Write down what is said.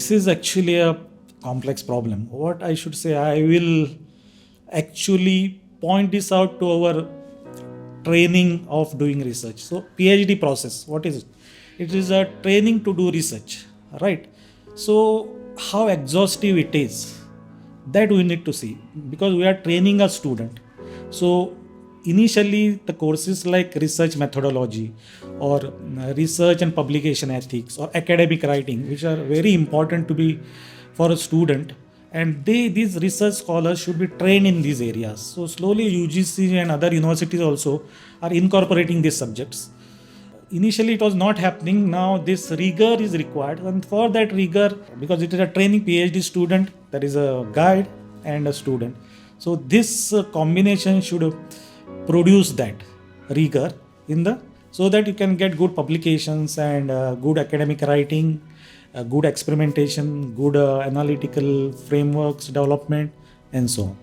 this is actually a complex problem. What I should say, I will actually point this out to our training of doing research. So PhD process, what is it? It is a training to do research, right? So how exhaustive it is, that we need to see, because we are training a student. So initially the courses like research methodology or research and publication ethics or academic writing, which are very important to be for a student, and these research scholars should be trained in these areas. So slowly UGC and other universities also are incorporating these subjects. Initially it was not happening. Now this rigor is required, and for that rigor, because it is a training PhD student, that is a guide and a student, so this combination should produce that rigor in the, so that you can get good publications and good academic writing, good experimentation, good analytical frameworks development, and so on.